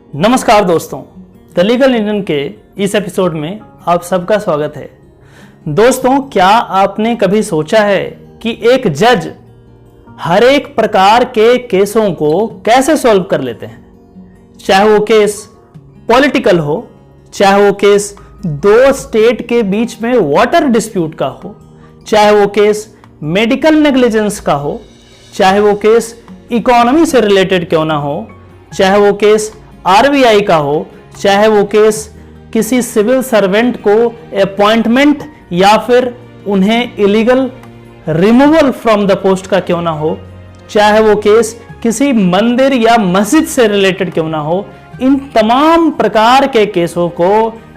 नमस्कार दोस्तों, the legal Indian के इस एपिसोड में आप सबका स्वागत है। दोस्तों, क्या आपने कभी सोचा है कि एक जज हर एक प्रकार के केसों को कैसे सॉल्व कर लेते हैं? चाहे वो केस पॉलिटिकल हो, चाहे वो केस दो स्टेट के बीच में वाटर डिस्प्यूट का हो, चाहे वो केस मेडिकल नेग्लिजेंस का हो, चाहे वो केस इकोनॉमी से रिलेटेड क्यों ना हो, चाहे वो केस आरबीआई का हो, चाहे वो केस किसी सिविल सर्वेंट को अपॉइंटमेंट या फिर उन्हें illegal removal from the post का क्यों ना हो, चाहे वो केस किसी मंदिर या मस्जिद से रिलेटेड क्यों ना हो, इन तमाम प्रकार के केसों को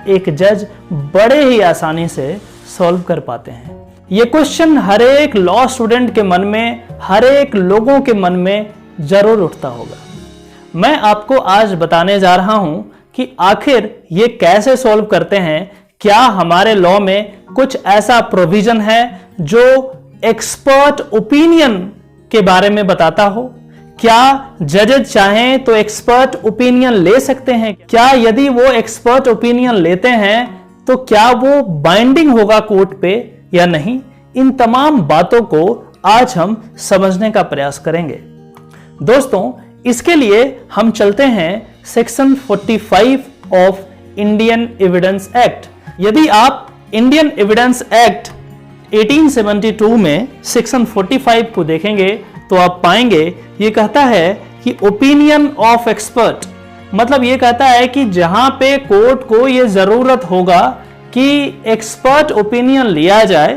एक जज बड़े ही आसानी से सॉल्व कर पाते हैं। ये क्वेश्चन हर एक लॉ स्टूडेंट के मन में, हर एक लोगों के मन में जरूर उठता होगा। मैं आपको आज बताने जा रहा हूं कि आखिर ये कैसे सॉल्व करते हैं। क्या हमारे लॉ में कुछ ऐसा प्रोविजन है जो एक्सपर्ट ओपिनियन के बारे में बताता हो? क्या जजेस चाहें तो एक्सपर्ट ओपिनियन ले सकते हैं? क्या यदि वो एक्सपर्ट ओपिनियन लेते हैं तो क्या वो बाइंडिंग होगा कोर्ट पे या नहीं? इन तमाम बातों को आज हम समझने का प्रयास करेंगे। दोस्तों, इसके लिए हम चलते हैं section 45 of Indian evidence act. यदि आप इंडियन एविडेंस एक्ट 1872 में सेक्शन 45 को देखेंगे तो आप पाएंगे ये कहता है कि ओपिनियन ऑफ एक्सपर्ट, मतलब ये कहता है कि जहां पे कोर्ट को ये जरूरत होगा कि एक्सपर्ट ओपिनियन लिया जाए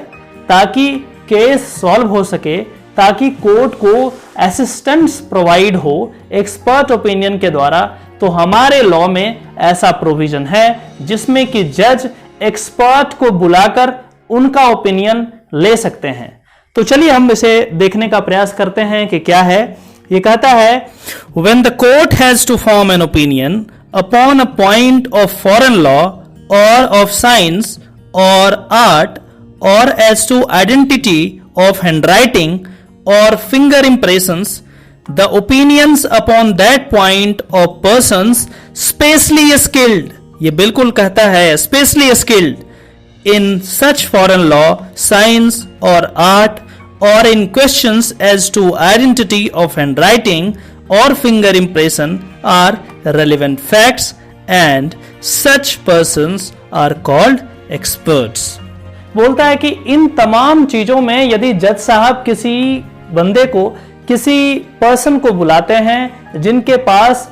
ताकि केस सॉल्व हो सके, ताकि कोर्ट को असिस्टेंस प्रोवाइड हो एक्सपर्ट ओपिनियन के द्वारा, तो हमारे लॉ में ऐसा प्रोविजन है जिसमें कि जज एक्सपर्ट को बुलाकर उनका ओपिनियन ले सकते हैं। तो चलिए हम इसे देखने का प्रयास करते हैं कि क्या है। ये कहता है, when the court has to form an opinion upon a point of foreign law और ऑफ साइंस और आर्ट और as to identity of handwriting or finger impressions, the opinions upon that point of persons specially skilled, ये बिल्कुल कहता है specially skilled in such foreign law, science or art or in questions as to identity of handwriting or finger impression are relevant facts and such persons are called experts। बोलता है कि इन तमाम चीजों में यदि जज साहब किसी बंदे को, किसी पर्सन को बुलाते हैं जिनके पास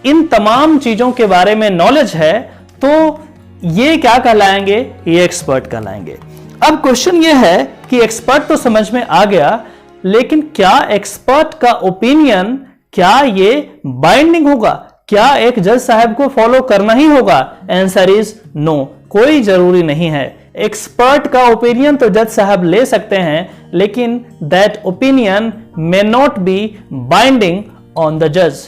इन तमाम चीजों के बारे में नॉलेज है, तो ये क्या कहलाएंगे? ये एक्सपर्ट कहलाएंगे। अब क्वेश्चन ये है कि एक्सपर्ट तो समझ में आ गया, लेकिन क्या एक्सपर्ट का ओपिनियन, क्या ये बाइंडिंग होगा? क्या एक जज साहब को फॉलो करना ही होगा? आंसर इज नो, कोई जरूरी नहीं है। एक्सपर्ट का ओपिनियन तो जज साहब ले सकते हैं, लेकिन that opinion may not be binding on the जज।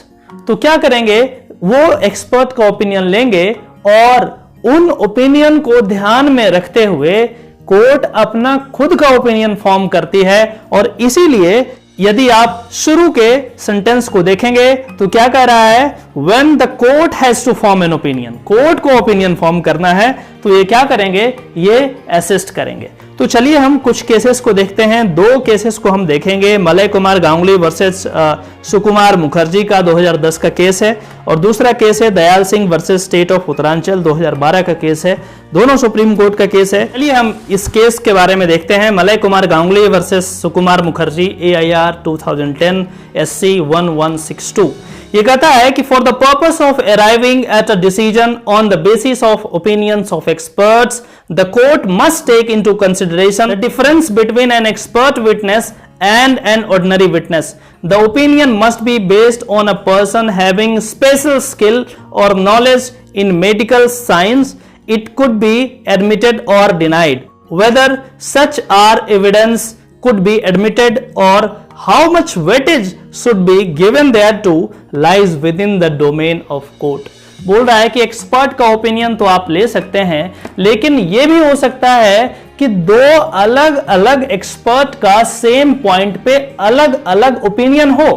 तो क्या करेंगे? वो एक्सपर्ट का ओपिनियन लेंगे और उन ओपिनियन को ध्यान में रखते हुए कोर्ट अपना खुद का ओपिनियन फॉर्म करती है। और इसीलिए यदि आप शुरू के सेंटेंस को देखेंगे तो क्या कह रहा है? When the court has to form an opinion, court को ओपिनियन फॉर्म करना है, तो ये क्या करेंगे? ये असिस्ट करेंगे। तो चलिए हम कुछ केसेस को देखते हैं। दो केसेस को हम देखेंगे। मलय कुमार गांगुली वर्सेस सुकुमार मुखर्जी का 2010 का केस है, और दूसरा केस है Dayal Singh versus state of Uttaranchal 2012 का केस है। दोनों सुप्रीम कोर्ट का केस है। चलिए हम इस केस के बारे में देखते हैं। Malay Kumar Ganguly versus Sukumar Mukherjee, AIR 2010 SC 1162। ये कहता है कि for the purpose of arriving at a decision on the basis of opinions of experts, the court must take into consideration the difference between an expert witness and an ordinary witness. The opinion must be based on a person having special skill or knowledge in medical science. It could be admitted or denied. Whether such are evidence could be admitted or how much weightage should be given thereto lies within the domain of court. बोल रहा है कि expert का opinion तो आप ले सकते हैं, लेकिन यह भी हो सकता है कि दो अलग अलग एक्सपर्ट का सेम पॉइंट पे अलग अलग ओपिनियन हो।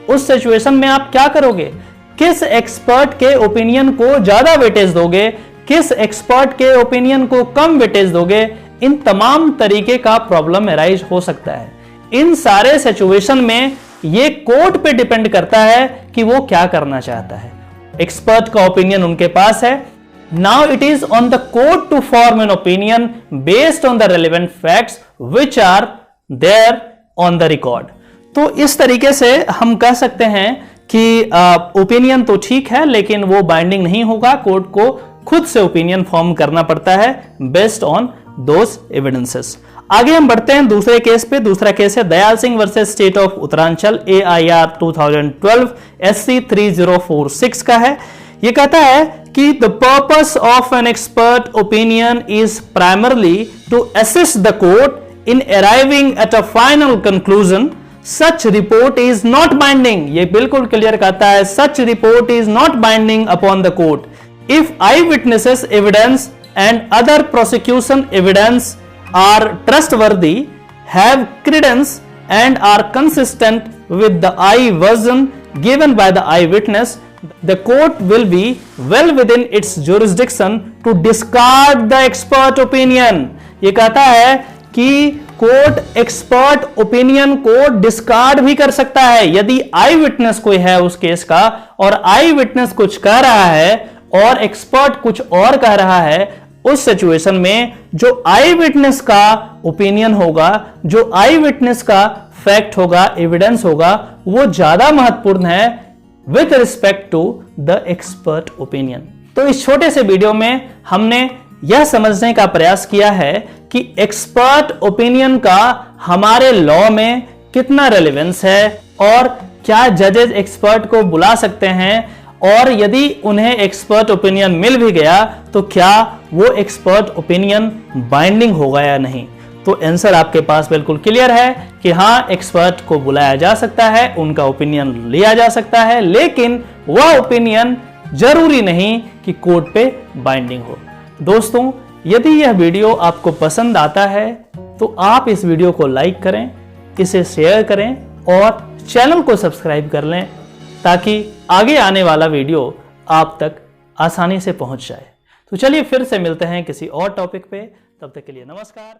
उस सिचुएशन में आप क्या करोगे? किस एक्सपर्ट के ओपिनियन को ज्यादा वेटेज दोगे, किस एक्सपर्ट के ओपिनियन को कम वेटेज दोगे, इन तमाम तरीके का प्रॉब्लम अराइज हो सकता है। इन सारे सिचुएशन में ये कोर्ट पे डिपेंड करता है कि वो क्या करना चाहता है। एक्सपर्ट का ओपिनियन उनके पास है, now it is on the court to form an opinion based on the relevant facts which are there on the record. तो इस तरीके से हम कह सकते हैं कि ओपिनियन तो ठीक है लेकिन वो बाइंडिंग नहीं होगा, कोर्ट को खुद से ओपिनियन फॉर्म करना पड़ता है बेस्ड ऑन दोस एविडेंसेस। आगे हम बढ़ते हैं दूसरे केस पे। दूसरा केस है Dayal Singh versus state of Uttaranchal, AIR 2012 SC 3046 का है। ये कहता है कि the purpose of an expert opinion is primarily to assist the court in arriving at a final conclusion. Such report is not binding, ये बिल्कुल क्लियर कहता है, such report is not binding upon the court if eye witnesses evidence and other prosecution evidence are trustworthy, have credence and are consistent with the eye version given by the eyewitness, the court will be well within its jurisdiction to discard the expert opinion। ये कहता है कि court expert opinion को discard भी कर सकता है यदि आई विटनेस कोई है उस केस का और आई विटनेस कुछ कह रहा है और एक्सपर्ट कुछ और कह रहा है। उस सिचुएशन में जो आई विटनेस का ओपिनियन होगा, जो आई विटनेस का फैक्ट होगा, एविडेंस होगा, वो ज्यादा महत्वपूर्ण है with respect to the expert opinion. तो इस छोटे से वीडियो में हमने यह समझने का प्रयास किया है कि एक्सपर्ट ओपिनियन का हमारे लॉ में कितना रेलेवेंस है और क्या जजेस एक्सपर्ट को बुला सकते हैं, और यदि उन्हें एक्सपर्ट ओपिनियन मिल भी गया तो क्या वो एक्सपर्ट ओपिनियन बाइंडिंग होगा या नहीं। तो आंसर आपके पास बिल्कुल क्लियर है कि हाँ, एक्सपर्ट को बुलाया जा सकता है, उनका ओपिनियन लिया जा सकता है, लेकिन वह ओपिनियन जरूरी नहीं कि कोर्ट पे बाइंडिंग हो। दोस्तों, यदि यह वीडियो आपको पसंद आता है तो आप इस वीडियो को लाइक करें, इसे शेयर करें और चैनल को सब्सक्राइब कर लें ताकि आगे आने वाला वीडियो आप तक आसानी से पहुंच जाए। तो चलिए फिर से मिलते हैं किसी और टॉपिक पे, तब तक के लिए नमस्कार।